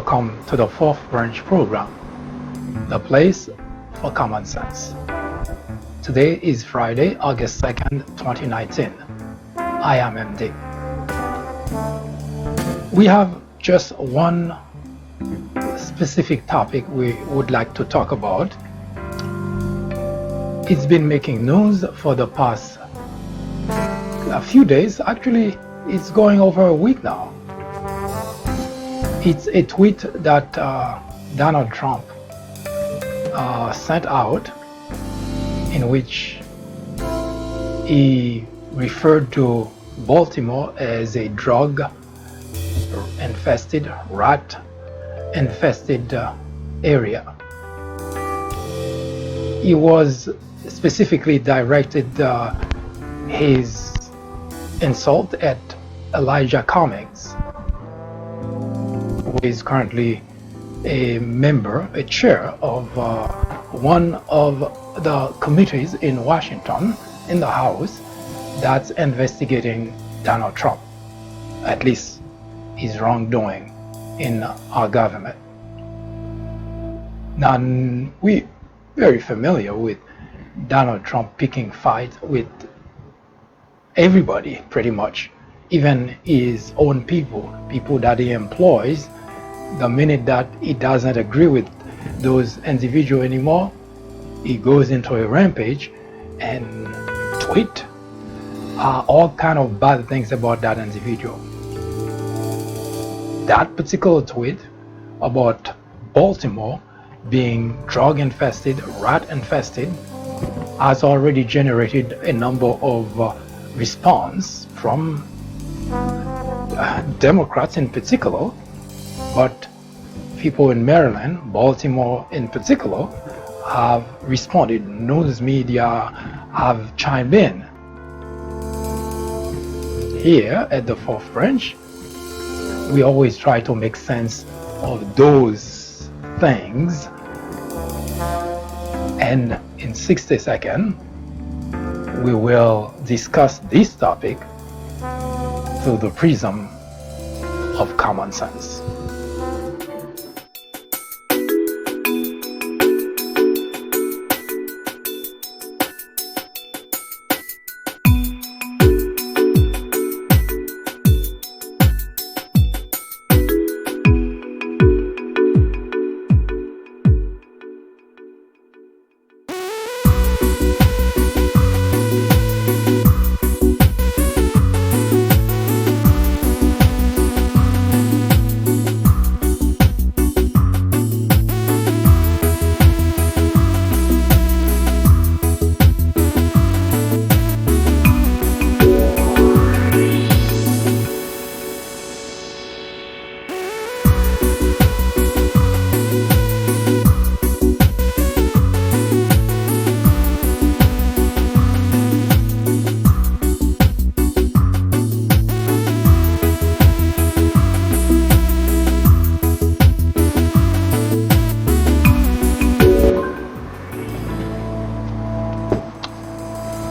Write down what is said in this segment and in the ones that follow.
Welcome to the Fourth Branch program, the place for common sense. Today is Friday, August 2nd, 2019. I am MD. We have just one specific topic we would like to talk about. It's been making news for the past a few days. Actually, it's going over a week now. It's a tweet that Donald Trump sent out, in which he referred to Baltimore as a drug-infested, rat-infested area. He was specifically directed his insult at Elijah Cummings, who is currently a chair of one of the committees in Washington, in the House, that's investigating Donald Trump, at least his wrongdoing in our government. Now, we're very familiar with Donald Trump picking fights with everybody, pretty much, even his own people that he employs. The minute that he doesn't agree with those individuals anymore, he goes into a rampage and tweet all kind of bad things about that individual. That particular tweet about Baltimore being drug-infested, rat-infested, has already generated a number of response from Democrats in particular, but people in Maryland, Baltimore in particular, have responded. News media have chimed in. Here at the Fourth Branch, we always try to make sense of those things, and in 60 seconds we will discuss this topic through the prism of common sense.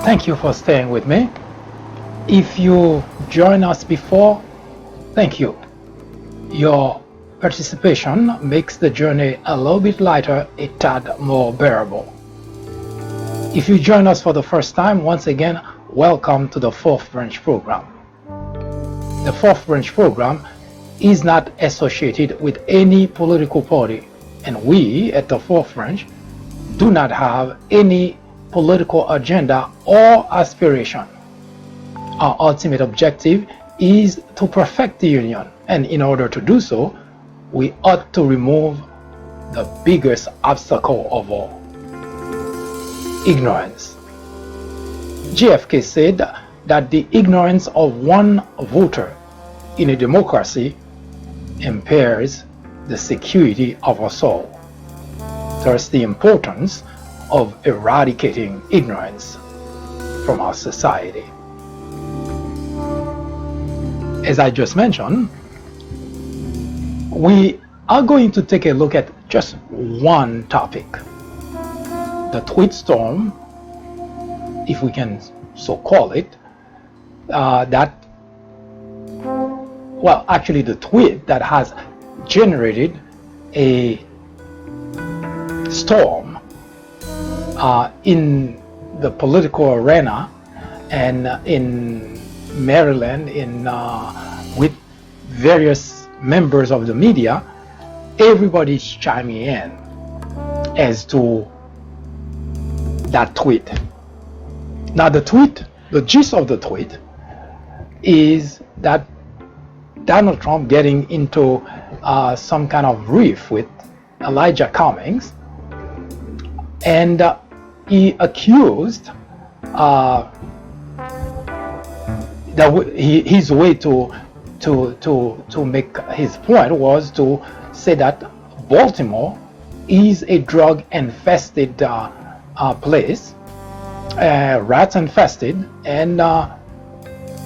Thank you for staying with me. If you joined us before, thank you. Your participation makes the journey a little bit lighter, a tad more bearable. If you join us for the first time, once again, welcome to the Fourth Branch program. The Fourth Branch program is not associated with any political party, and we at the Fourth Branch do not have any political agenda or aspiration. Our ultimate objective is to perfect the union, and in order to do so, we ought to remove the biggest obstacle of all: ignorance. JFK said that the ignorance of one voter in a democracy impairs the security of us all. Thus, the importance of eradicating ignorance from our society. As I just mentioned, we are going to take a look at just one topic: the tweet storm, if we can so call it, the tweet that has generated a storm in the political arena and in Maryland, with various members of the media. Everybody's chiming in as to that tweet. Now the gist of the tweet is that Donald Trump getting into some kind of riff with Elijah Cummings, and he accused his way to make his point was to say that Baltimore is a drug-infested place, rats infested, and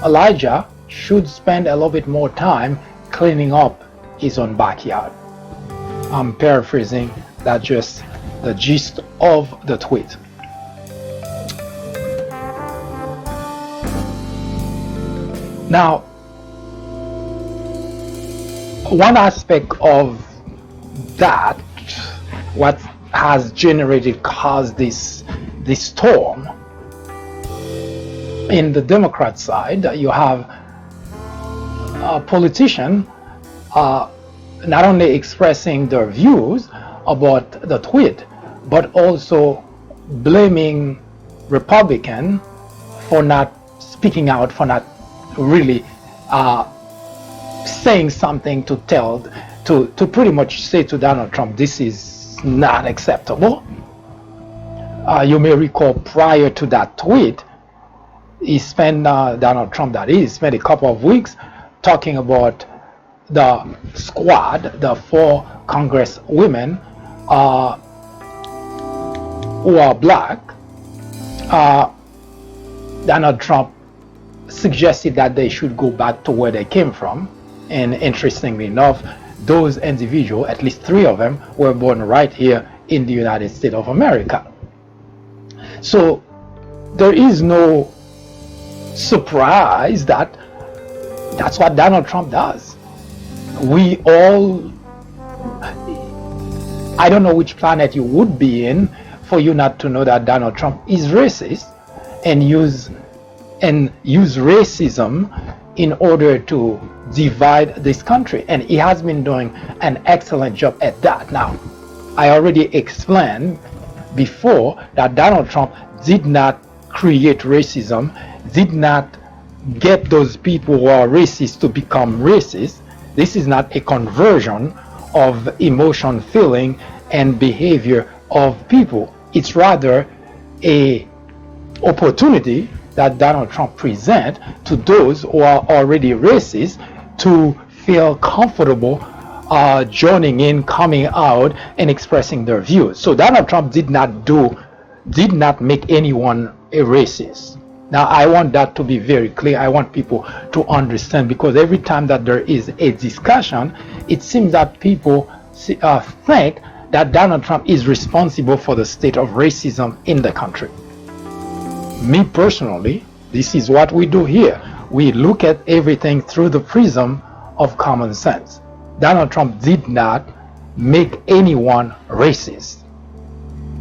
Elijah should spend a little bit more time cleaning up his own backyard. I'm paraphrasing, that's just the gist of the tweet. Now, one aspect of that, what has caused this storm, in the Democrat side, you have a politician not only expressing their views about the tweet, but also blaming Republican for not speaking out, for not really saying something to pretty much say to Donald Trump, this is not acceptable. You may recall prior to that tweet, Donald Trump spent a couple of weeks talking about the squad, the 4 Congress women who are black. Donald Trump suggested that they should go back to where they came from, and interestingly enough, those individuals, at least 3 of them, were born right here in the United States of America. So there is no surprise that that's what Donald Trump does. I don't know which planet you would be in for you not to know that Donald Trump is racist and use racism in order to divide this country, and he has been doing an excellent job at that. Now, I already explained before that Donald Trump did not create racism, did not get those people who are racist to become racist. This is not a conversion of emotion, feeling, and behavior of people. It's rather a opportunity that Donald Trump presents to those who are already racist to feel comfortable joining in, coming out, and expressing their views. So Donald Trump did not make anyone a racist. Now, I want that to be very clear. I want people to understand, because every time that there is a discussion, it seems that people think that Donald Trump is responsible for the state of racism in the country. Me personally, this is what we do here. We look at everything through the prism of common sense. Donald Trump did not make anyone racist.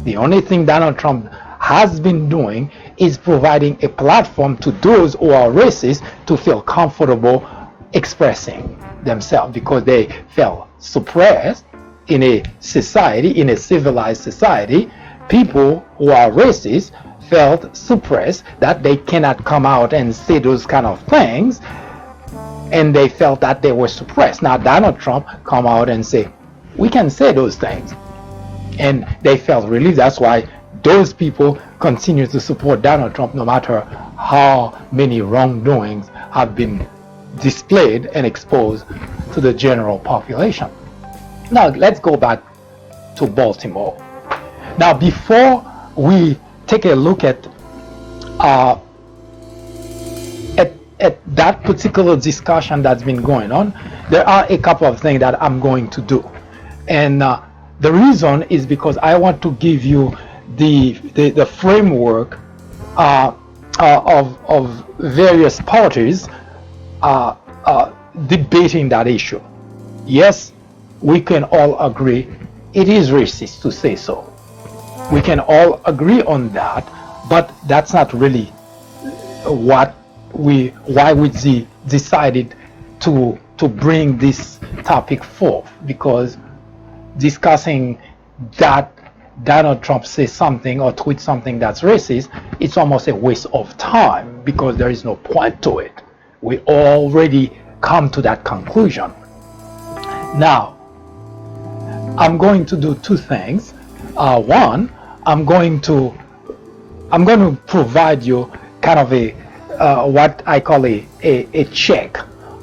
The only thing Donald Trump has been doing is providing a platform to those who are racist to feel comfortable expressing themselves, because they felt suppressed in a society, in a civilized society. People who are racist felt suppressed, that they cannot come out and say those kind of things, and they felt that they were suppressed. Now Donald Trump come out and say, we can say those things, and they felt relieved. That's why those people continue to support Donald Trump, no matter how many wrongdoings have been displayed and exposed to the general population. Now let's go back to Baltimore. Now, before we take a look at that particular discussion that's been going on, there are a couple of things that I'm going to do, and the reason is because I want to give you the framework of various parties debating that issue. Yes, we can all agree it is racist to say so. We can all agree on that, but that's not really why we decided to bring this topic forth, because discussing that Donald Trump says something or tweets something that's racist, it's almost a waste of time because there is no point to it. We already come to that conclusion. Now, I'm going to do two things. One, I'm going to provide you kind of a what I call a check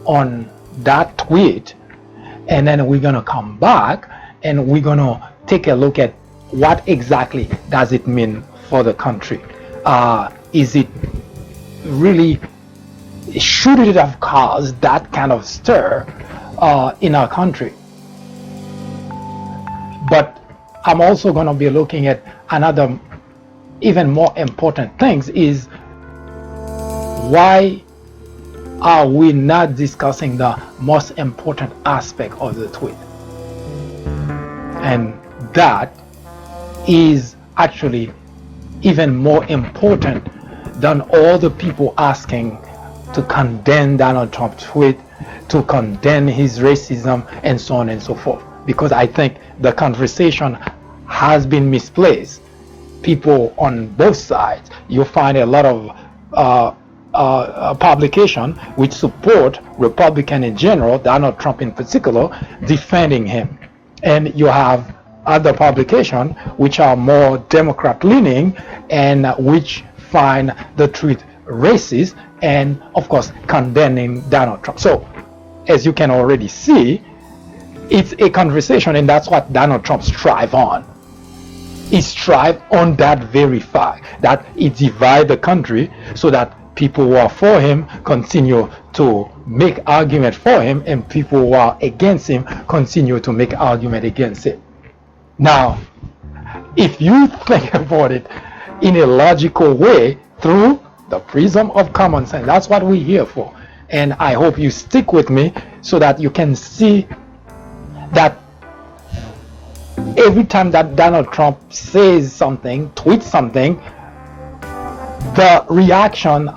on that tweet, and then we're gonna come back and we're gonna take a look at what exactly does it mean for the country. Is it really, should it have caused that kind of stir in our country? But I'm also going to be looking at another even more important things, is why are we not discussing the most important aspect of the tweet? And that is actually even more important than all the people asking to condemn Donald Trump's tweet, to condemn his racism, and so on and so forth. Because I think the conversation has been misplaced. People on both sides, you find a lot of publication which support Republican in general, Donald Trump in particular, defending him. And you have other publications which are more Democrat leaning and which find the tweet racist and of course condemning Donald Trump. So as you can already see, it's a conversation, and that's what Donald Trump strives on. He strives on that very fact that he divides the country so that people who are for him continue to make argument for him, and people who are against him continue to make argument against him. Now, if you think about it in a logical way through the prism of common sense, that's what we're here for. And I hope you stick with me so that you can see that every time that Donald Trump says something, tweets something, the reaction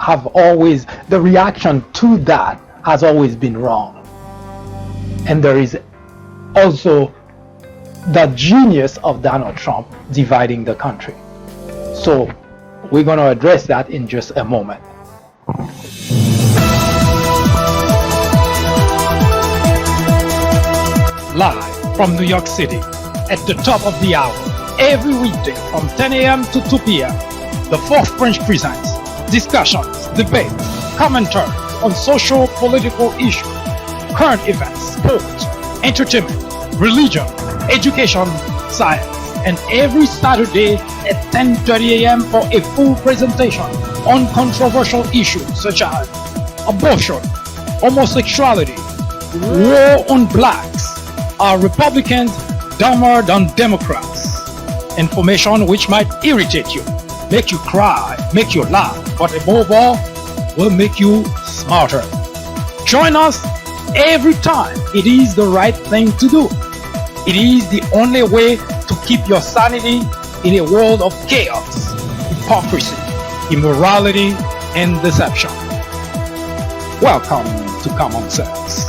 to that has always been wrong. And there is also the genius of Donald Trump dividing the country. So we're going to address that in just a moment. Live from New York City at the top of the hour, every weekday from 10 a.m. to 2 p.m. The Fourth Branch presents discussions, debates, commentaries on social, political issues, current events, sports, entertainment, religion, education, science, and every Saturday at 10:30 a.m. for a full presentation on controversial issues such as abortion, homosexuality, war on blacks. Are Republicans dumber than Democrats? Information which might irritate you, make you cry, make you laugh, but above all, will make you smarter. Join us every time. It is the right thing to do. It is the only way to keep your sanity in a world of chaos, hypocrisy, immorality, and deception. Welcome to Common Sense.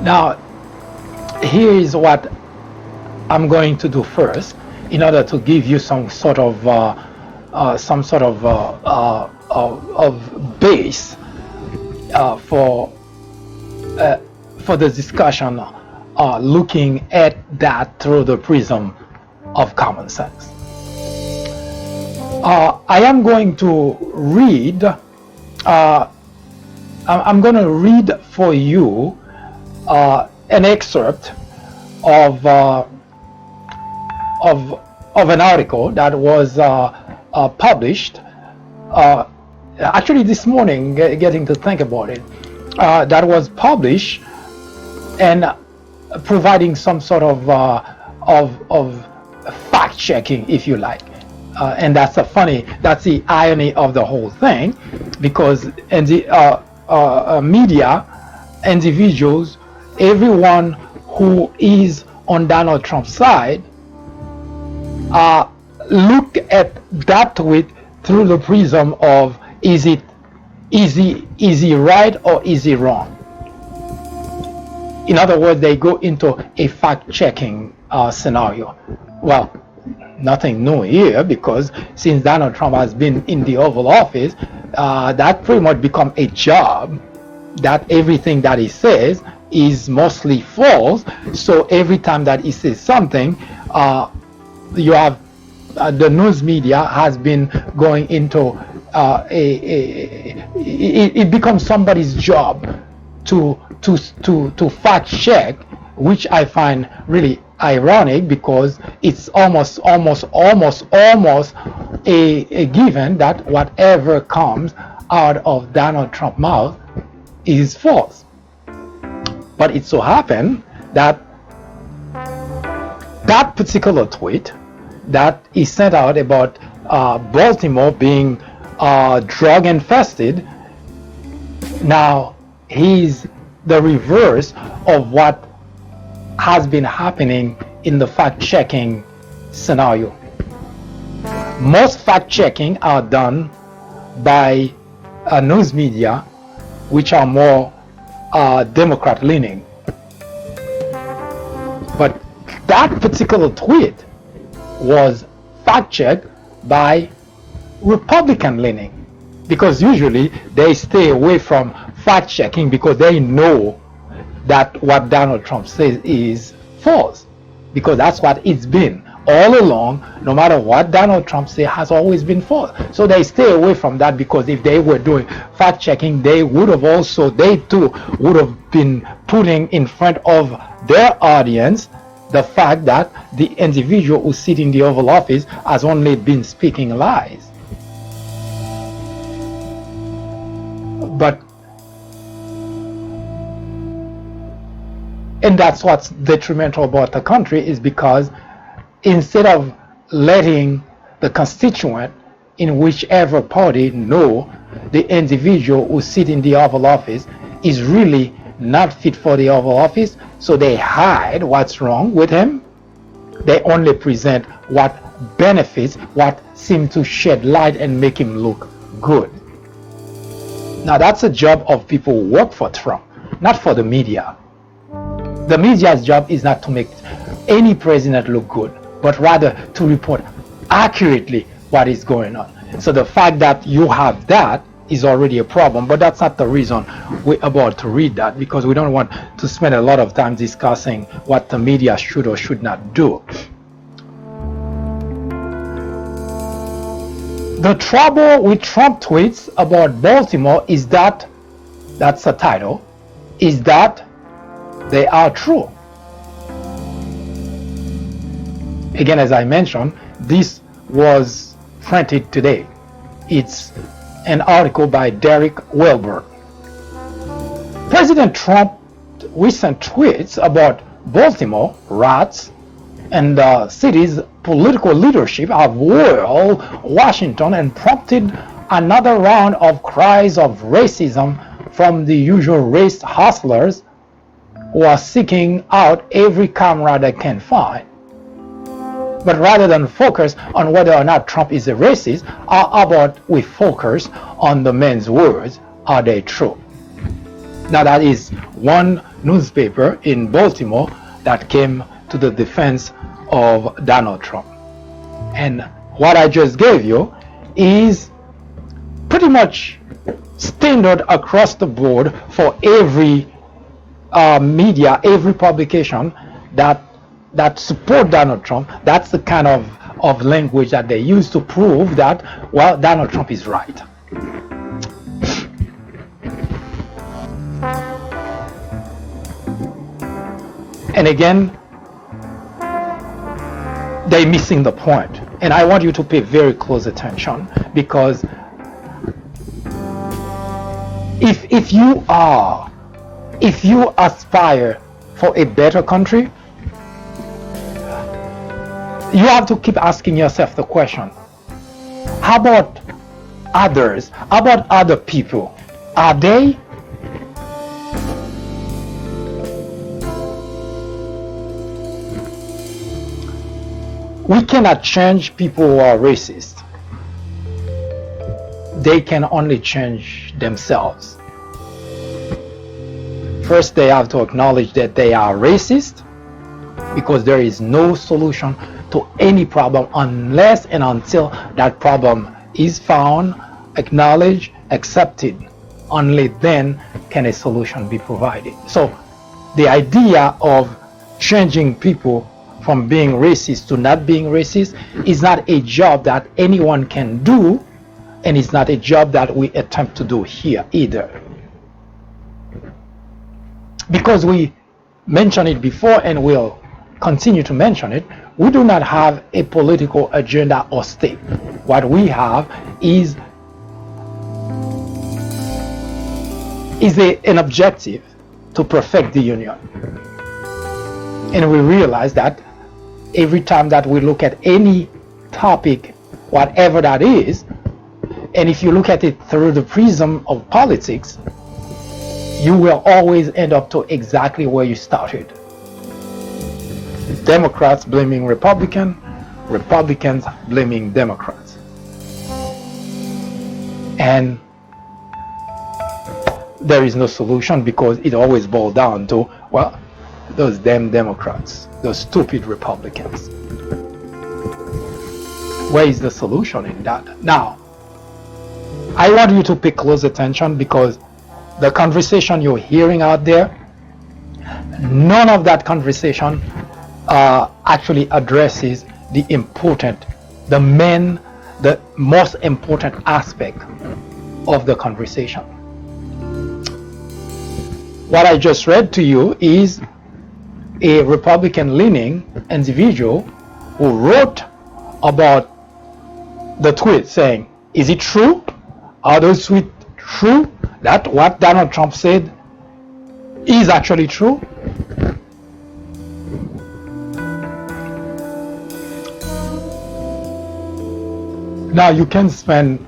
Now, here is what I'm going to do first, in order to give you some sort of base for the discussion, looking at that through the prism of common sense. I am going to read. I'm going to read for you an excerpt of an article that was published, uh, actually this morning, getting to think about it, that was published and providing some sort of fact checking, if you like. And that's that's the irony of the whole thing, because in the media, individuals, everyone who is on Donald Trump's side, look at that tweet through the prism of is he right or is he wrong? In other words, they go into a fact-checking scenario. Well, nothing new here, because since Donald Trump has been in the Oval Office, that pretty much become a job, that everything that he says is mostly false. So every time that he says something, you have the news media has been going into it becomes somebody's job to fact check, which I find really ironic, because it's almost a given that whatever comes out of Donald Trump's mouth is false. But it so happened that that particular tweet that he sent out about Baltimore being drug infested, now he's the reverse of what has been happening in the fact-checking scenario. Most fact-checking are done by news media, which are more Democrat-leaning. But that particular tweet was fact-checked by Republican-leaning, because usually they stay away from fact-checking because they know that what Donald Trump says is false, because that's what it's been all along. No matter what Donald Trump says, has always been false. So they stay away from that, because if they were doing fact-checking, they too would have been putting in front of their audience the fact that the individual who sits in the Oval Office has only been speaking lies. And that's what's detrimental about the country, is because instead of letting the constituent in whichever party know the individual who sits in the Oval Office is really not fit for the Oval Office, so they hide what's wrong with him. They only present what benefits, what seems to shed light and make him look good. Now that's a job of people who work for Trump, not for the media. The media's job is not to make any president look good, but rather to report accurately what is going on. So the fact that you have that is already a problem, but that's not the reason we're about to read that, because we don't want to spend a lot of time discussing what the media should or should not do. The trouble with Trump tweets about Baltimore is that, that's the title, is that they are true. Again, as I mentioned, this was printed today. It's an article by Derek Wilbur. President Trump's recent tweets about Baltimore, rats, and the city's political leadership have whirled Washington and prompted another round of cries of racism from the usual race hustlers who are seeking out every camera they can find. But rather than focus on whether or not Trump is a racist, how about we focus on the man's words? Are they true? Now that is one newspaper in Baltimore that came to the defense of Donald Trump. And what I just gave you is pretty much standard across the board for every media, every publication that support Donald Trump. That's the kind of language that they use to prove that, well, Donald Trump is right. And again, they're missing the point. And I want you to pay very close attention, because if you aspire for a better country, you have to keep asking yourself the question, how about others? How about other people? Are they? We cannot change people who are racist. They can only change themselves. First, they have to acknowledge that they are racist, because there is no solution to any problem unless and until that problem is found, acknowledged, accepted. Only then can a solution be provided. So the idea of changing people from being racist to not being racist is not a job that anyone can do, and it's not a job that we attempt to do here either. Because we mentioned it before and will continue to mention it, we do not have a political agenda or stake. What we have is an objective to perfect the union. And we realize that every time that we look at any topic, whatever that is, and if you look at it through the prism of politics, you will always end up to exactly where you started. Democrats blaming Republicans blaming Democrats. And there is no solution, because it always boils down to, well, those damn Democrats, those stupid Republicans. Where is the solution in that? Now, I want you to pay close attention, because the conversation you're hearing out there, none of that conversation actually addresses the most important aspect of the conversation. What I just read to you is a Republican-leaning individual who wrote about the tweet saying, is it true? Are those tweets true? That what Donald Trump said is actually true? Now you can spend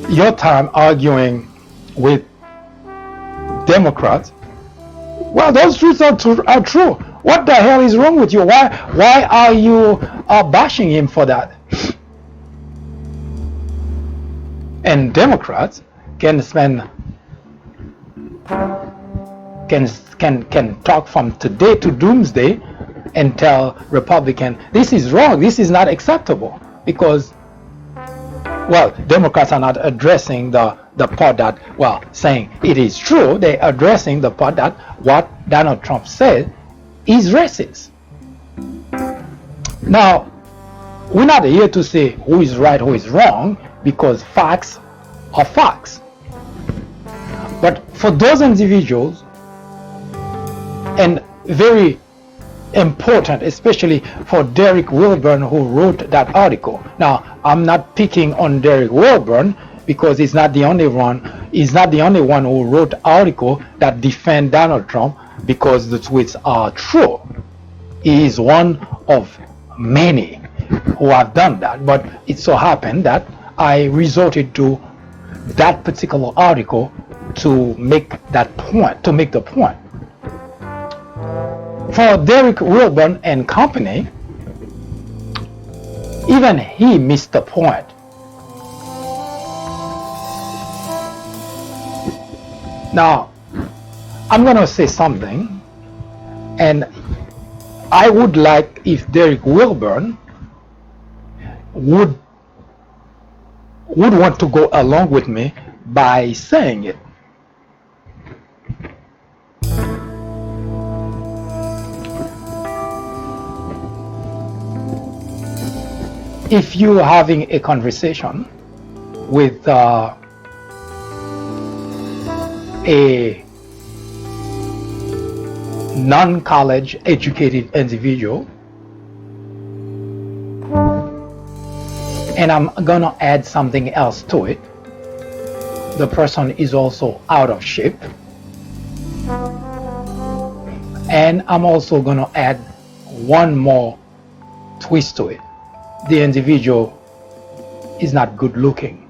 your time arguing with Democrats. Well, those truths are true. What the hell is wrong with you? Why are you bashing him for that? And Democrats can talk from today to doomsday and tell Republican, this is wrong, this is not acceptable, because, well, Democrats are not addressing the part that, well, saying it is true. They're addressing the part that what Donald Trump said is racist. Now, we're not here to say who is right, who is wrong, because facts are facts. But for those individuals, and very important, especially for Derek Wilburn, who wrote that article. Now, I'm not picking on Derek Wilburn, because he's not the only one. He's not the only one who wrote article that defend Donald Trump because the tweets are true. He is one of many who have done that. But it so happened that I resorted to that particular article to make that point, to make the point. For Derek Wilburn and company, even he missed the point. Now, I'm going to say something, and I would like if Derek Wilburn would want to go along with me by saying it. If you're having a conversation with a non-college educated individual, and I'm gonna add something else to it. The person is also out of shape, and I'm also gonna add one more twist to it. The individual is not good looking.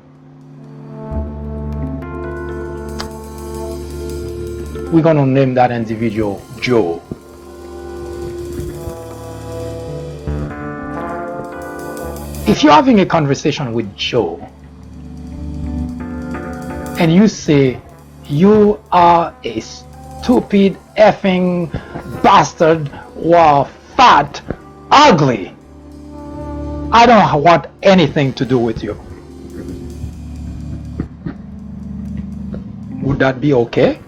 We're gonna name that individual Joe. If you're having a conversation with Joe and you say, "You are a stupid effing bastard, wow, fat, ugly. I don't want anything to do with you." Would that be okay?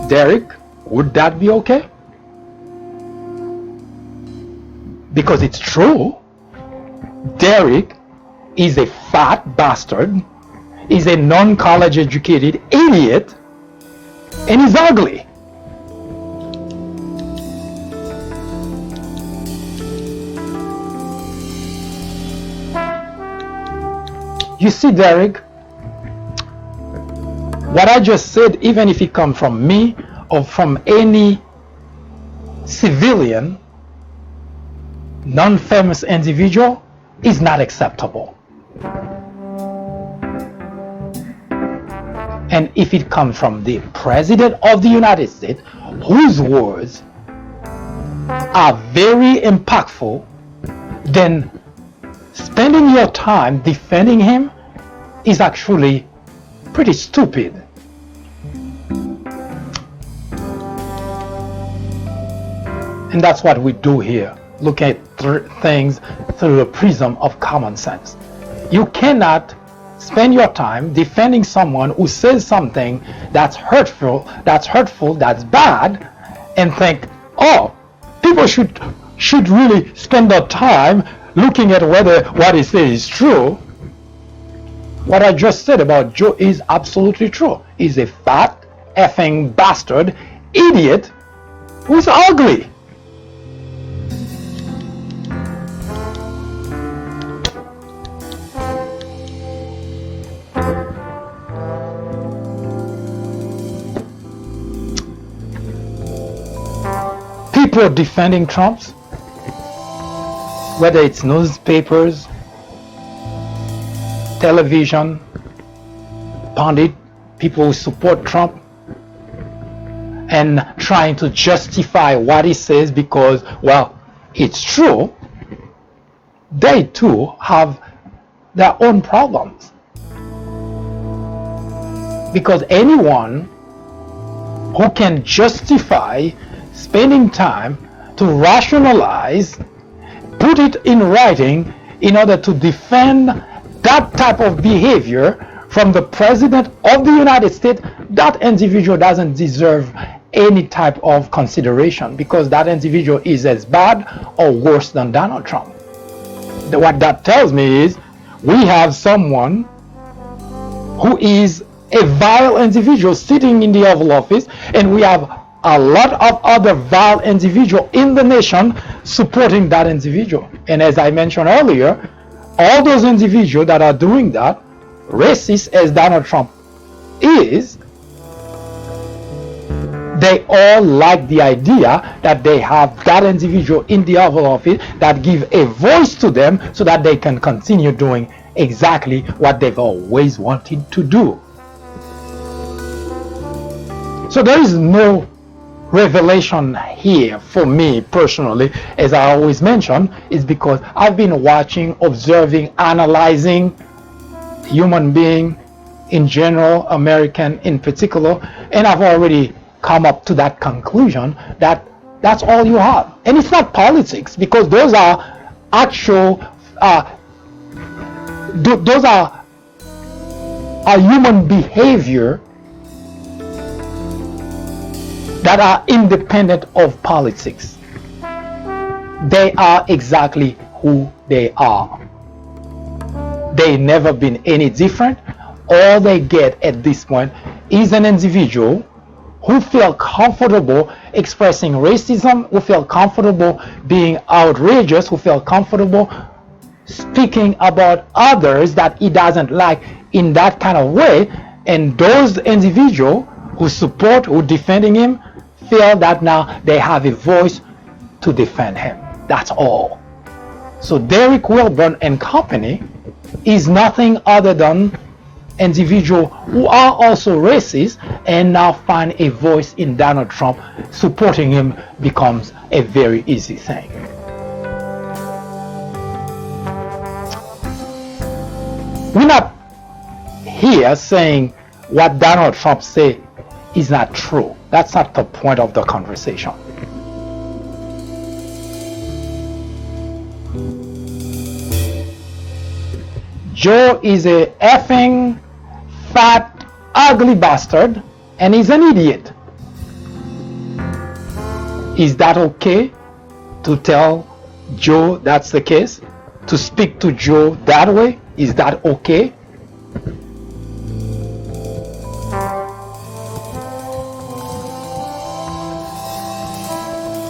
Derek, would that be okay? Because it's true. Derek is a fat bastard, is a non-college educated idiot, and he's ugly. You see, Derek, what I just said, even if it comes from me or from any civilian, non-famous individual, is not acceptable. And if it comes from the President of the United States, whose words are very impactful, then spending your time defending him is actually pretty stupid. And that's what we do here. Look at things through the prism of common sense. You cannot spend your time defending someone who says something that's hurtful, that's bad, and think, oh, people should really spend their time looking at whether what he says is true. What I just said about Joe is absolutely true. He's a fat, effing bastard, idiot, who's ugly. People defending Trump, whether it's newspapers, television, pundit, people who support Trump, and trying to justify what he says because, well, it's true, they too have their own problems. Because anyone who can justify spending time to rationalize, put it in writing in order to defend that type of behavior from the President of the United States, that individual doesn't deserve any type of consideration, because that individual is as bad or worse than Donald Trump. What that tells me is we have someone who is a vile individual sitting in the Oval Office, and we have a lot of other vile individuals in the nation supporting that individual. And as I mentioned earlier, all those individuals that are doing that, racist as Donald Trump is, they all like the idea that they have that individual in the Oval Office that give a voice to them so that they can continue doing exactly what they've always wanted to do. So there is no revelation here for me personally, as I always mention, is because I've been watching, observing, analyzing human being in general, American in particular, and I've already come up to that conclusion that that's all you have. And it's not politics, because those are actual those are human behavior that are independent of politics. They are exactly who they are. They've never been any different. All they get at this point is an individual who feel comfortable expressing racism, who feel comfortable being outrageous, who feel comfortable speaking about others that he doesn't like in that kind of way, and those individuals who support, who defending him, feel that now they have a voice to defend him. That's all. So Derek Wilburn and company is nothing other than individuals who are also racist and now find a voice in Donald Trump. Supporting him becomes a very easy thing. We're not here saying what Donald Trump say is not true. That's not the point of the conversation. Joe is a effing fat, ugly bastard, and he's an idiot. Is that okay to tell Joe that's the case? To speak to Joe that way? Is that okay?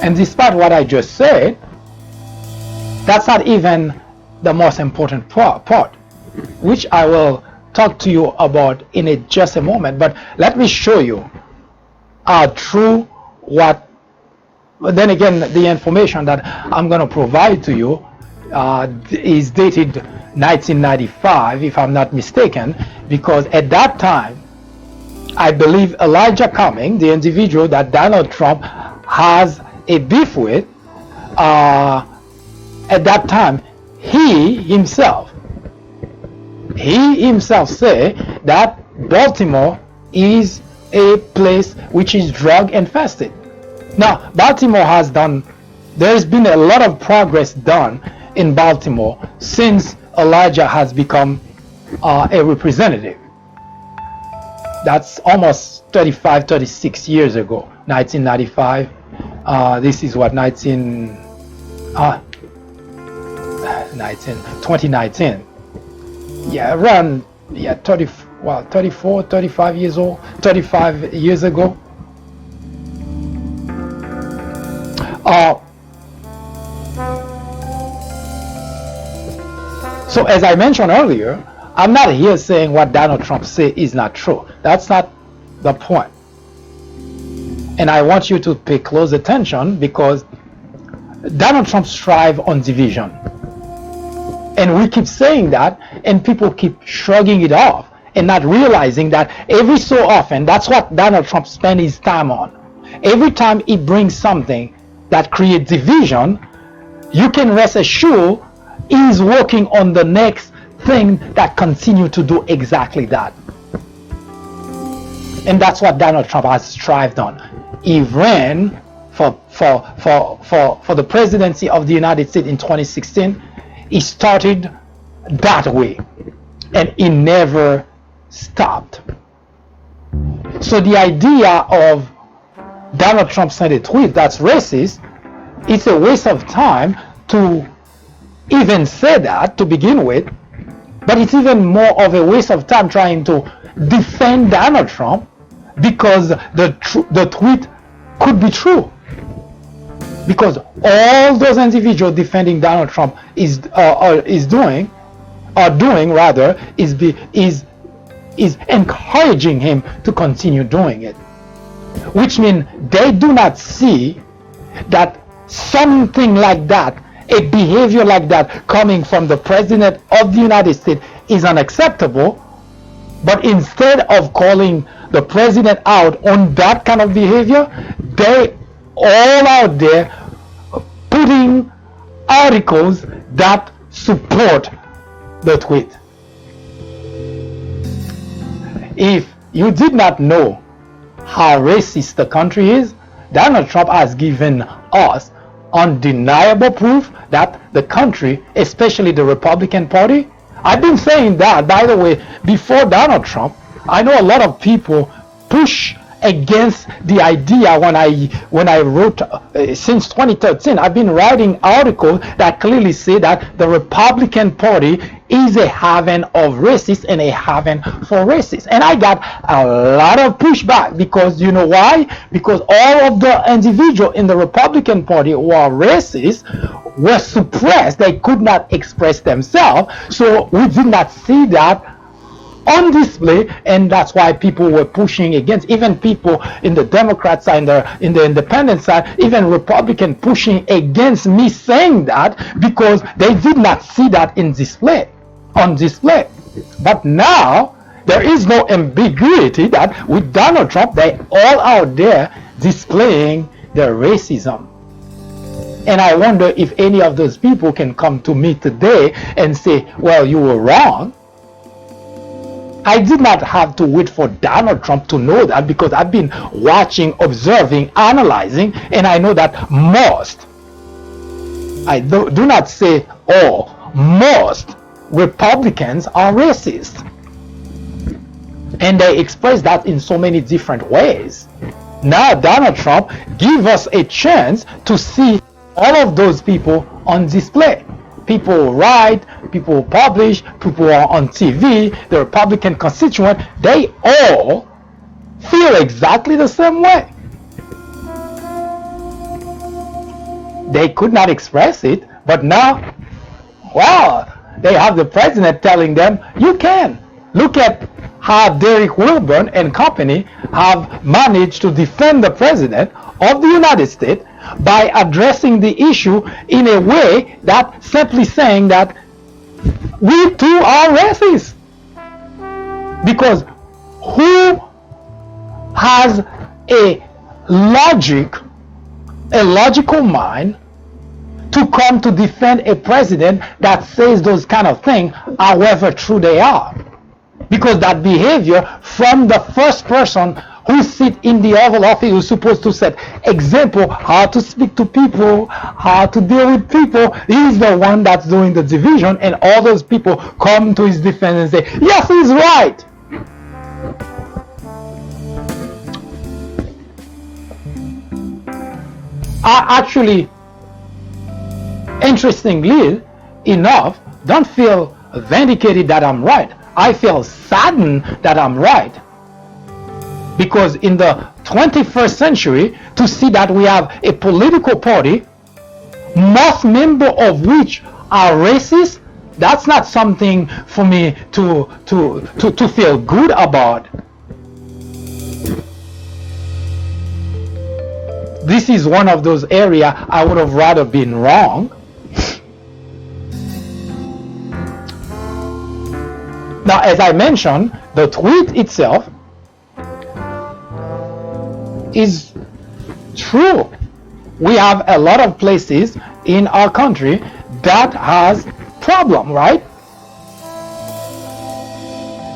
And despite what I just said, that's not even the most important part, which I will talk to you about in just a moment. But let me show you true what. But then again, the information that I'm going to provide to you is dated 1995, if I'm not mistaken, because at that time, I believe Elijah Cumming, the individual that Donald Trump has a beef with, at that time, he himself said that Baltimore is a place which is drug infested. Now, Baltimore there's been a lot of progress done in Baltimore since Elijah has become a representative. That's almost 36 years ago, 1995. This is what, 2019. Yeah, around 35 years ago. So as I mentioned earlier, I'm not here saying what Donald Trump say is not true. That's not the point. And I want you to pay close attention, because Donald Trump strives on division. And we keep saying that, and people keep shrugging it off and not realizing that every so often, that's what Donald Trump spends his time on. Every time he brings something that creates division, you can rest assured he's working on the next thing that continue to do exactly that. And that's what Donald Trump has strived on. He ran for the presidency of the United States in 2016. He started that way, and he never stopped. So the idea of Donald Trump sent a tweet that's racist, it's a waste of time to even say that to begin with, but it's even more of a waste of time trying to defend Donald Trump, because the tweet could be true. Because all those individuals defending Donald Trump is encouraging him to continue doing it, which means they do not see that something like that, a behavior like that coming from the president of the United States is unacceptable. But instead of calling the president out on that kind of behavior, they all out there putting articles that support the tweet. If you did not know how racist the country is, Donald Trump has given us undeniable proof that the country, especially the Republican Party, I've been saying that, by the way, before Donald Trump. I know a lot of people push against the idea when I wrote since 2013. I've been writing articles that clearly say that the Republican Party is a haven of racists and a haven for racists. And I got a lot of pushback because you know why? Because all of the individuals in the Republican Party who are racist were suppressed. They could not express themselves. So we did not see that on display, and that's why people were pushing against, even people in the Democrat side, in the independent side, even Republican pushing against me saying that because they did not see that on display. But now there is no ambiguity that with Donald Trump they all out there displaying their racism. And I wonder if any of those people can come to me today and say, well, you were wrong. I did not have to wait for Donald Trump to know that because I've been watching, observing, analyzing, and I know that most, I do not say all, most Republicans are racist. And they express that in so many different ways. Now Donald Trump gives us a chance to see all of those people on display. People write, people publish, people are on TV, the Republican constituent, they all feel exactly the same way. They could not express it, but now, well, they have the president telling them, you can. Look at how Derek Wilburn and company have managed to defend the president of the United States by addressing the issue in a way that simply saying that we too are racist. Because who has a logical mind to come to defend a president that says those kind of things, however true they are? Because that behavior from the first person who sit in the Oval Office who's supposed to set example how to speak to people, how to deal with people, he's the one that's doing the division, and all those people come to his defense and say, yes, he's right. I actually, interestingly enough, don't feel vindicated that I'm right. I feel saddened that I'm right. Because in the 21st century, to see that we have a political party, most members of which are racist, that's not something for me to feel good about. This is one of those areas I would have rather been wrong. Now, as I mentioned, the tweet itself is true. We have a lot of places in our country that has problem, right?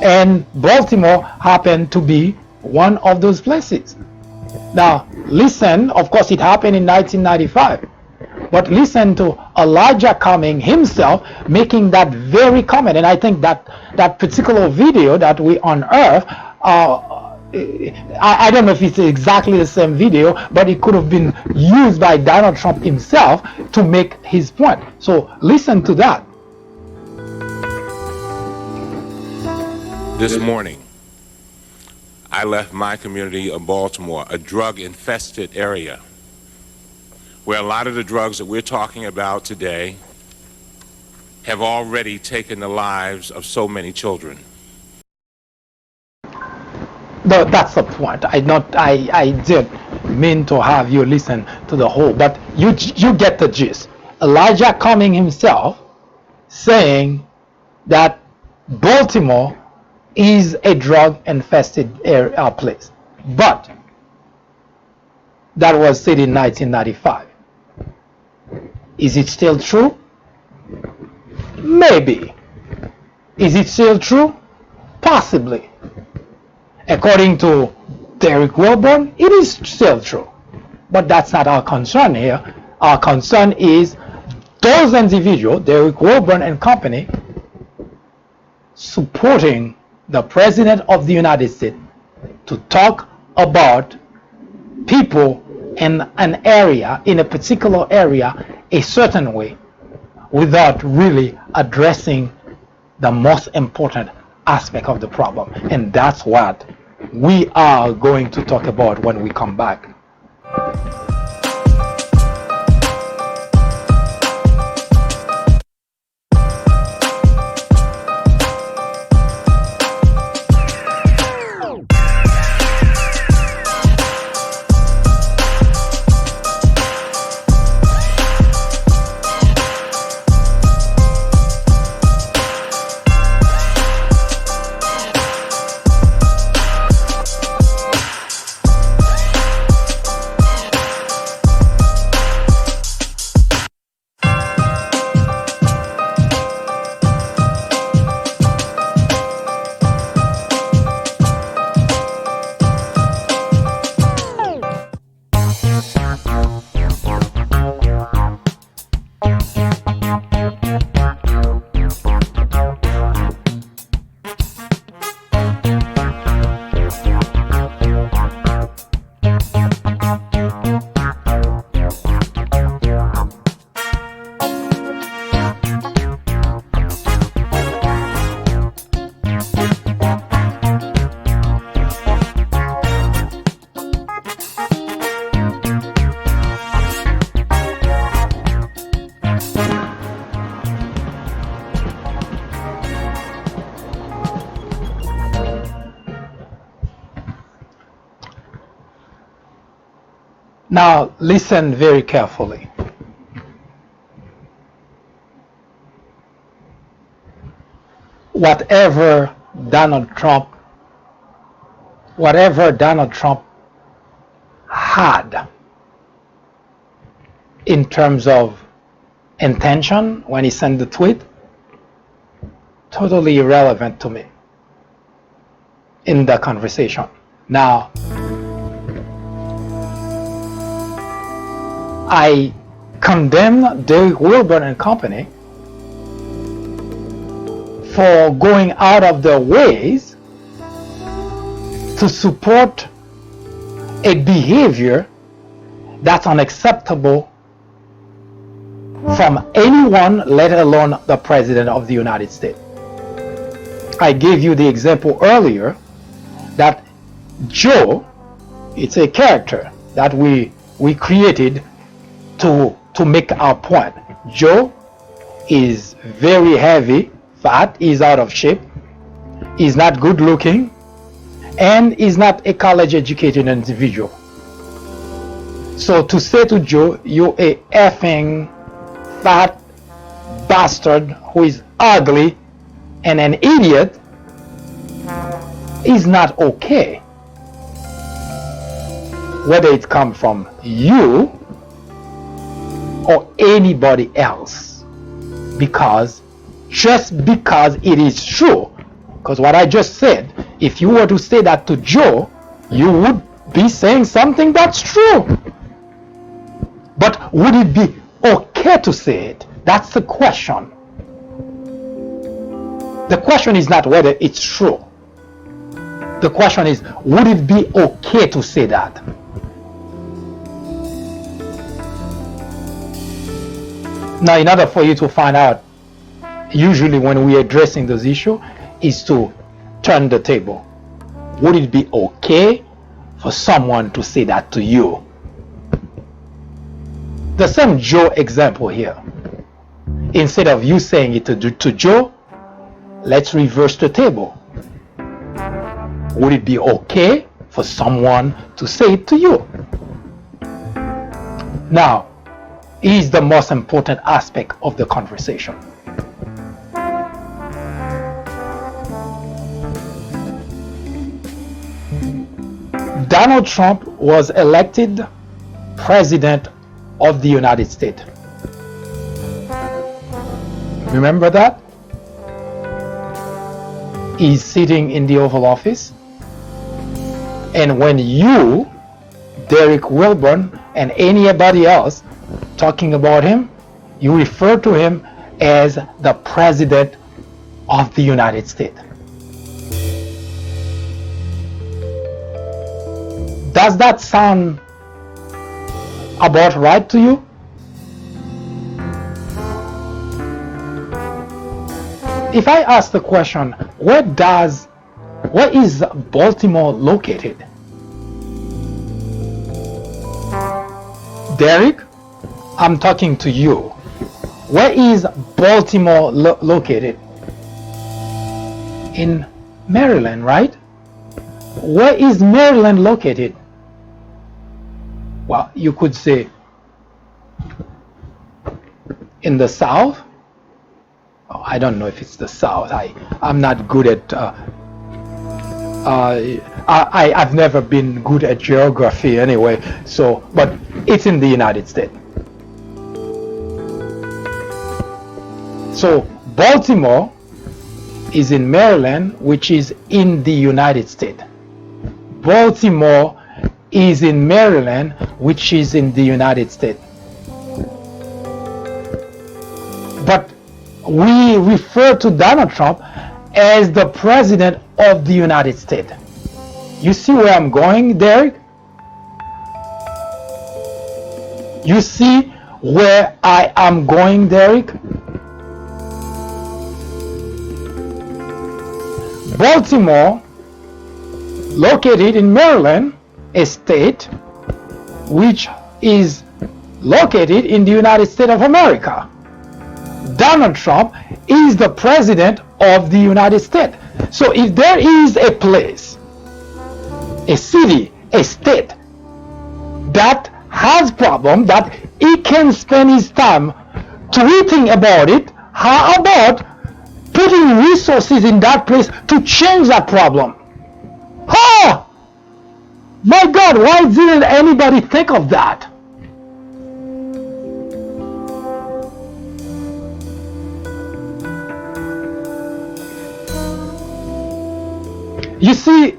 And Baltimore happened to be one of those places. Now, listen, of course it happened in 1995, but listen to Elijah Cumming himself making that very comment. And I think that that particular video that we unearthed, I don't know if it's exactly the same video, but it could have been used by Donald Trump himself to make his point. So listen to that. This morning, I left my community of Baltimore, a drug-infested area, where a lot of the drugs that we're talking about today have already taken the lives of so many children. No, that's the point. I did mean to have you listen to the whole, but you get the gist. Elijah Cumming himself saying that Baltimore is a drug-infested area place, but that was said in 1995. Is it still true? Maybe. Is it still true? Possibly. According to Derek Wilburn, it is still true. But that's not our concern here. Our concern is those individuals, Derek Wilburn and company, supporting the President of the United States to talk about people in an area, in a particular area, a certain way, without really addressing the most important aspect of the problem. And that's what we are going to talk about when we come back. Now, listen very carefully. Whatever Donald Trump had in terms of intention when he sent the tweet, totally irrelevant to me in the conversation. Now, I condemn Derek Wilburn and company for going out of their ways to support a behavior that's unacceptable from anyone, let alone the President of the United States. I gave you the example earlier that Joe, it's a character that we created to make our point. Joe is very heavy, fat, he's out of shape, he's not good looking, and he's not a college educated individual. So to say to Joe, you're a effing fat bastard who is ugly and an idiot is not okay. Whether it comes from you or anybody else, just because it is true. Because what I just said, if you were to say that to Joe, you would be saying something that's true. But would it be okay to say it? That's the question. The question is not whether it's true. The question is, would it be okay to say that? Now, in order for you to find out, usually when we're addressing those issues, is to turn the table. Would it be okay for someone to say that to you? The same Joe example here. Instead of you saying it to Joe, let's reverse the table. Would it be okay for someone to say it to you? Now, is the most important aspect of the conversation. Donald Trump was elected President of the United States. Remember that? He's sitting in the Oval Office. And when you, Derek Wilburn, and anybody else talking about him, you refer to him as the President of the United States. Does that sound about right to you? if I ask the question, where is Baltimore located? Derek, I'm talking to you. Where is Baltimore located? In Maryland, right? Where is Maryland located? Well, you could say in the South. Oh, I don't know if it's the South. I'm not good at I've never been good at geography anyway, so, but it's in the United States. So Baltimore is in Maryland, which is in the United States. Baltimore is in Maryland, which is in the United States. But we refer to Donald Trump as the President of the United States. You see where I'm going, Derek? You see where I am going, Derek? Baltimore, located in Maryland, a state which is located in the United States of America. Donald Trump is the President of the United States. So if there is a place, a city, a state that has problem that he can spend his time tweeting about it, how about putting resources in that place to change that problem? Oh, my God, why didn't anybody think of that? You see,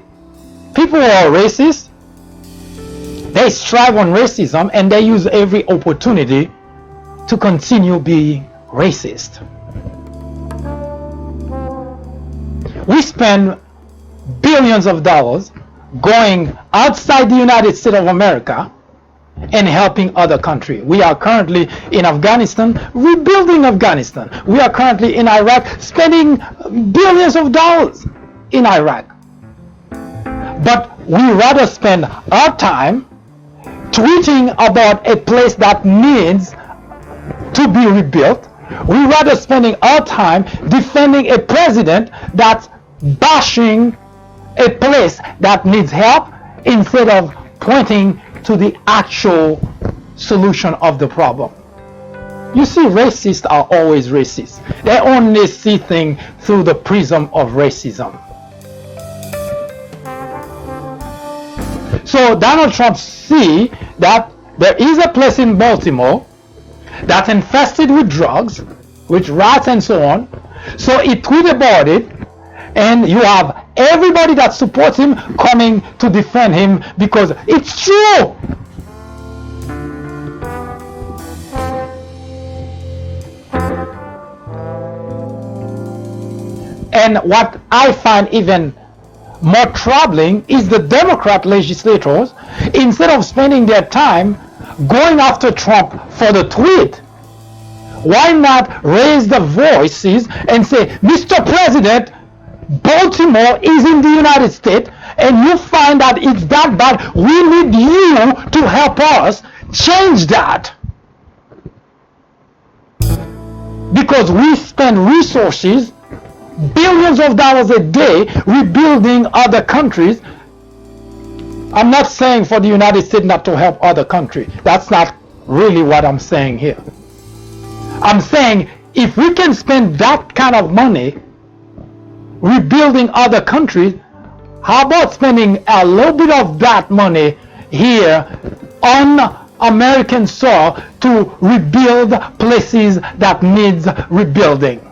people who are racist, they strive on racism and they use every opportunity to continue being racist. We spend billions of dollars going outside the United States of America and helping other countries. We are currently in Afghanistan, rebuilding Afghanistan. We are currently in Iraq, spending billions of dollars in Iraq. But we rather spend our time tweeting about a place that needs to be rebuilt. We rather spending our time defending a president that's bashing a place that needs help instead of pointing to the actual solution of the problem. You see, racists are always racist. They only see things through the prism of racism. So Donald Trump see that there is a place in Baltimore that's infested with drugs, with rats and so on. So he tweeted about it, and you have everybody that supports him coming to defend him because it's true. And what I find even more troubling is the Democrat legislators, instead of spending their time going after Trump for the tweet, why not raise the voices and say, Mr. President, Baltimore is in the United States and you find that it's that bad, we need you to help us change that. Because we spend resources, billions of dollars a day, rebuilding other countries. I'm not saying for the United States not to help other countries. That's not really what I'm saying here. I'm saying if we can spend that kind of money rebuilding other countries, how about spending a little bit of that money here on American soil to rebuild places that needs rebuilding?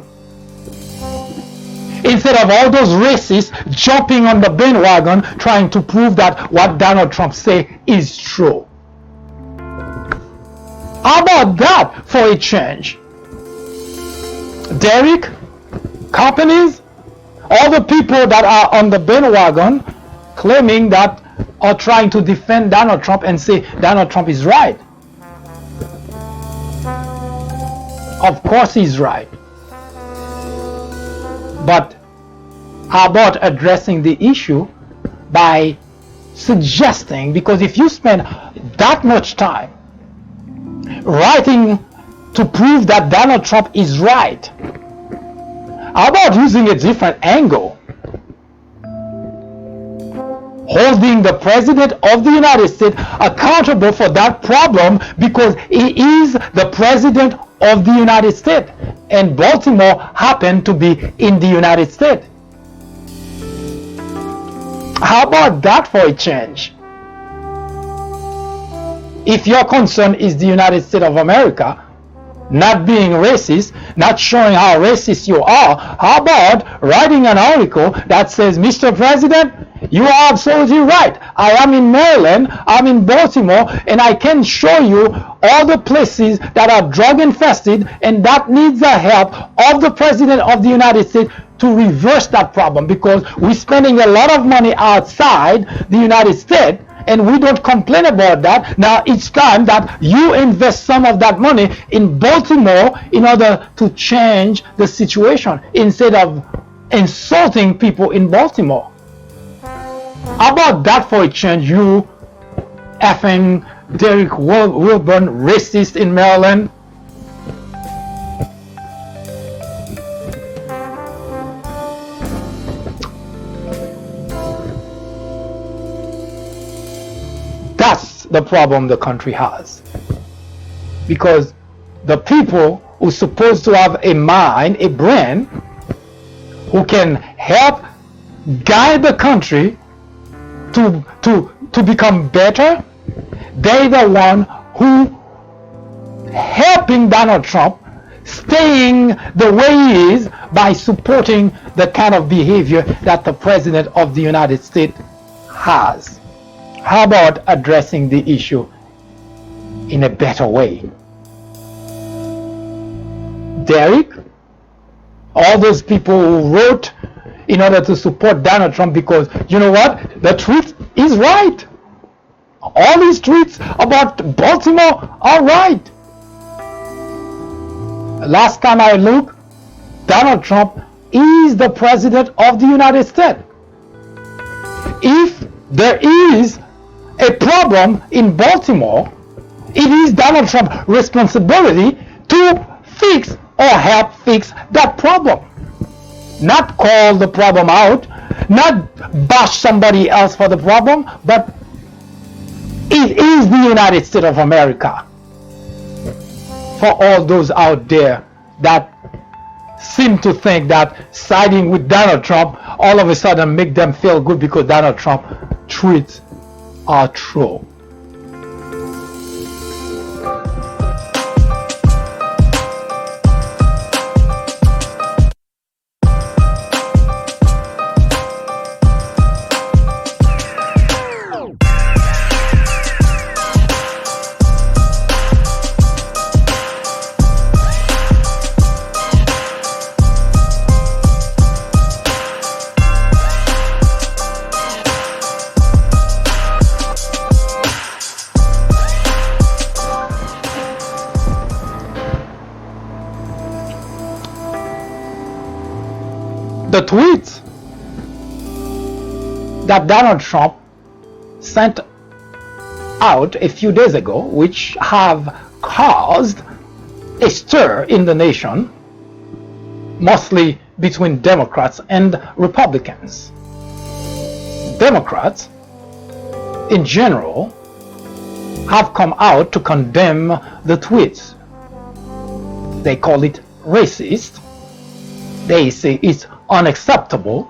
Instead of all those racists jumping on the bandwagon trying to prove that what Donald Trump say is true. How about that for a change? Derek, companies, all the people that are on the bandwagon claiming that are trying to defend Donald Trump and say Donald Trump is right. Of course he's right. But how about addressing the issue by suggesting, because if you spend that much time writing to prove that Donald Trump is right, how about using a different angle? Holding the President of the United States accountable for that problem because he is the President of the United States and Baltimore happened to be in the United States. How about that for a change? If your concern is the United States of America, not being racist, not showing how racist you are, how about writing an article that says, Mr. President, you are absolutely right. I am in Maryland, I'm in Baltimore, and I can show you all the places that are drug infested and that needs the help of the President of the United States to reverse that problem, because we're spending a lot of money outside the United States and we don't complain about that. Now it's time that you invest some of that money in Baltimore in order to change the situation instead of insulting people in Baltimore. How about that for a change, you effing Derek Wilburn racist in Maryland? That's the problem the country has. Because the people who are supposed to have a mind, a brain, who can help guide the country to become better, they're the one who helping Donald Trump staying the way he is by supporting the kind of behavior that the President of the United States has. How about addressing the issue in a better way? Derek, all those people who wrote in order to support Donald Trump, because you know what? The truth is right. All these tweets about Baltimore are right. Last time I looked, Donald Trump is the President of the United States. If there is a problem in Baltimore, it is Donald Trump's responsibility to fix or help fix that problem. Not call the problem out, not bash somebody else for the problem, but it is the United States of America. For all those out there that seem to think that siding with Donald Trump all of a sudden make them feel good because Donald Trump tweets are true. The tweets that Donald Trump sent out a few days ago, which have caused a stir in the nation, mostly between Democrats and Republicans. Democrats, in general, have come out to condemn the tweets. They call it racist. They say it's unacceptable.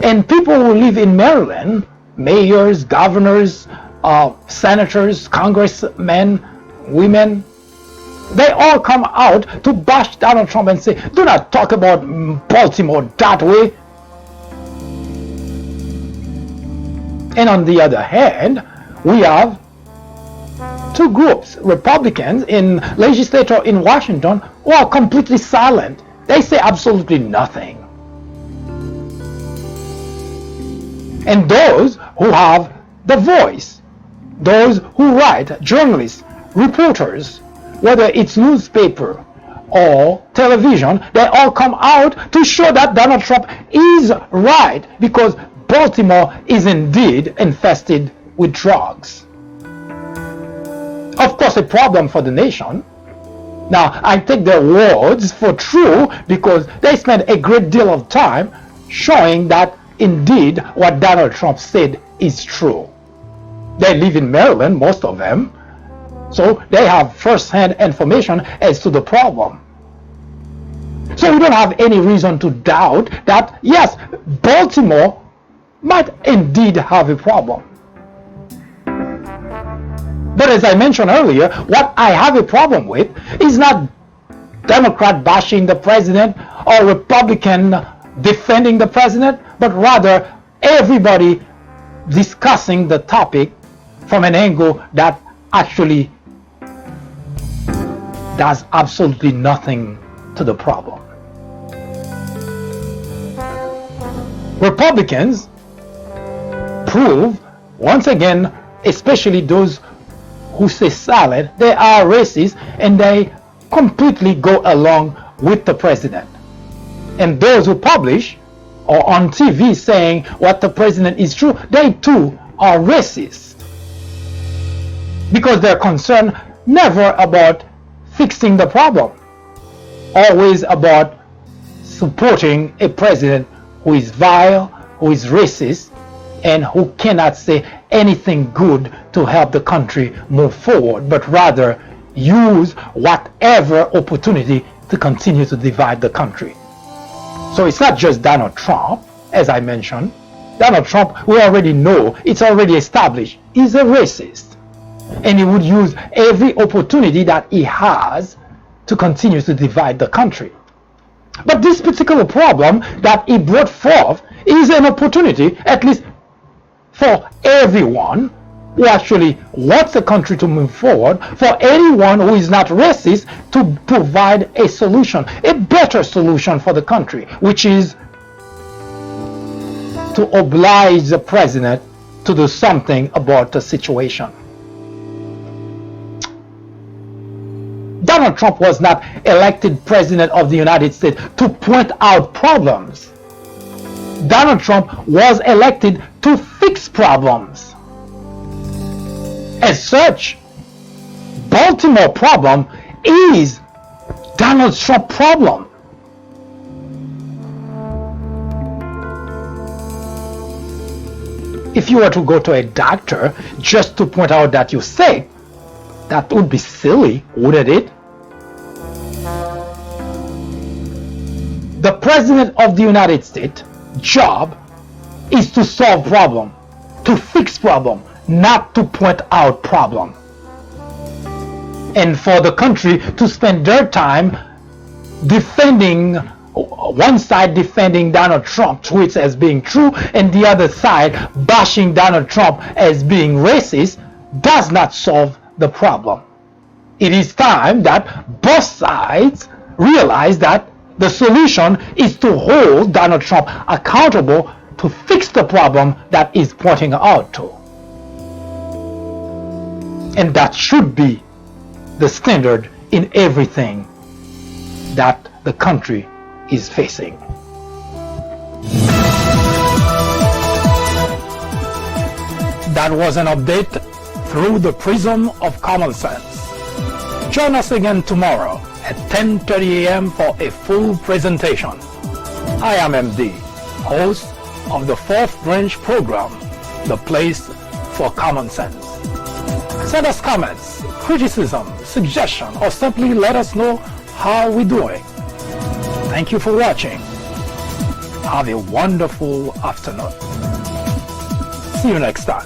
And people who live in Maryland, mayors, governors, senators, congressmen, women, they all come out to bash Donald Trump and say, do not talk about Baltimore that way. And on the other hand, we have two groups, Republicans in legislature in Washington, who are completely silent. They say absolutely nothing. And those who have the voice, those who write, journalists, reporters, whether it's newspaper, or television, they all come out to show that Donald Trump is right because Baltimore is indeed infested with drugs. Of course, a problem for the nation. Now, I take their words for true because they spend a great deal of time showing that indeed what Donald Trump said is true. They live in Maryland, most of them, so they have first-hand information as to the problem. So we don't have any reason to doubt that, yes, Baltimore might indeed have a problem. But as I mentioned earlier, what I have a problem with is not Democrat bashing the president or Republican defending the president, but rather everybody discussing the topic from an angle that actually does absolutely nothing to the problem. Republicans prove once again, especially those who say salad, they are racist and they completely go along with the president. And those who publish or on TV saying what the president is true, they too are racist. Because they're concerned never about fixing the problem, always about supporting a president who is vile, who is racist, and who cannot say anything good to help the country move forward, but rather use whatever opportunity to continue to divide the country. So it's not just Donald Trump, as I mentioned. Donald Trump, we already know, it's already established, he's a racist. And he would use every opportunity that he has to continue to divide the country. But this particular problem that he brought forth is an opportunity, at least for everyone who actually wants the country to move forward, for anyone who is not racist, to provide a solution, a better solution for the country, which is to oblige the president to do something about the situation. Donald Trump was not elected president of the United States to point out problems. Donald Trump was elected to fix problems. As such, Baltimore problem is Donald Trump problem. If you were to go to a doctor just to point out that you're sick, that would be silly, wouldn't it? The President of the United States' job is to solve problem, to fix problem, not to point out problem. And for the country to spend their time defending, one side defending Donald Trump tweets as being true, and the other side bashing Donald Trump as being racist, does not solve the problem. It is time that both sides realize that the solution is to hold Donald Trump accountable to fix the problem that is pointing out to. And that should be the standard in everything that the country is facing. That was an update through the prism of common sense. Join us again tomorrow at 10:30 a.m. for a full presentation. I am MD, host of the Fourth Branch program, The Place for Common Sense. Send us comments, criticism, suggestion, or simply let us know how we're doing. Thank you for watching. Have a wonderful afternoon. See you next time.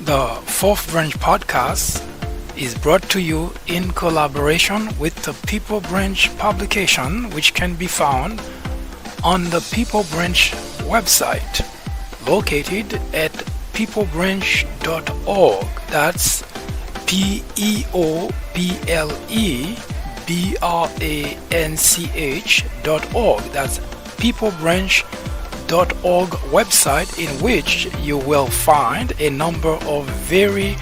The Fourth Branch podcast is brought to you in collaboration with the People Branch publication, which can be found on the People Branch website, located at peoplebranch.org. That's people.branch.org. peoplebranch.org. That's peoplebranch.org website, in which you will find a number of very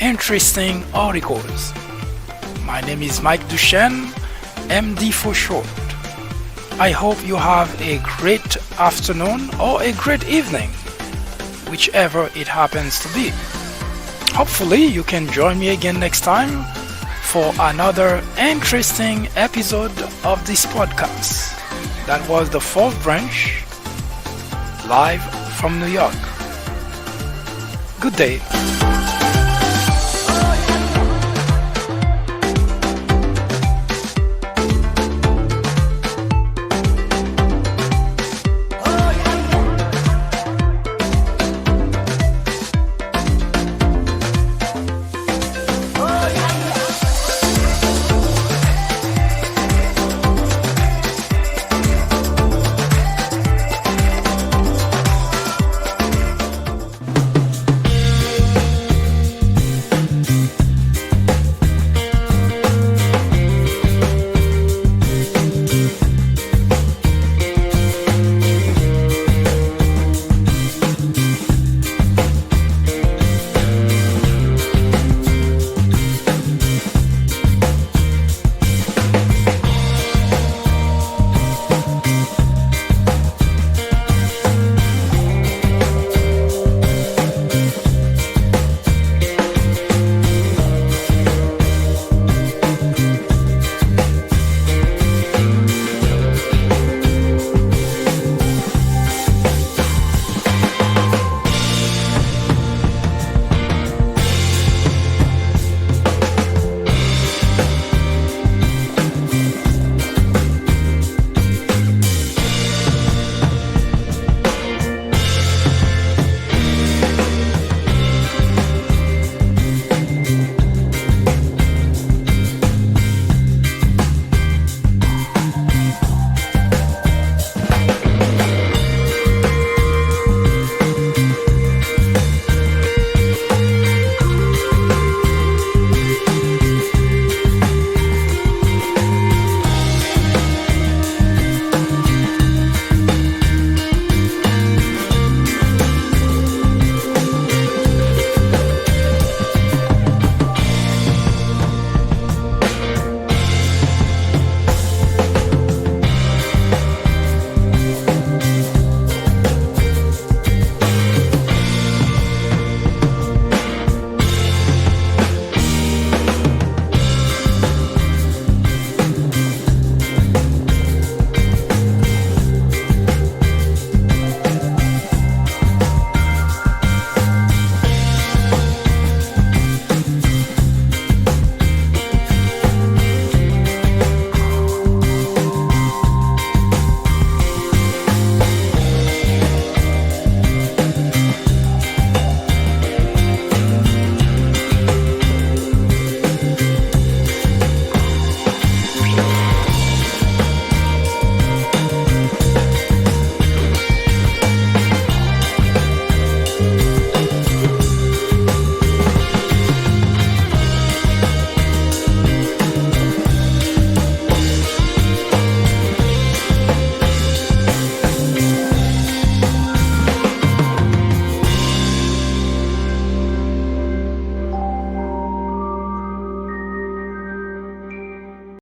interesting articles. My name is Mike Duchesne, MD for short. I hope you have a great afternoon or a great evening, whichever it happens to be. Hopefully you can join me again next time for another interesting episode of this podcast. That was the fourth branch, live from New York. Good day.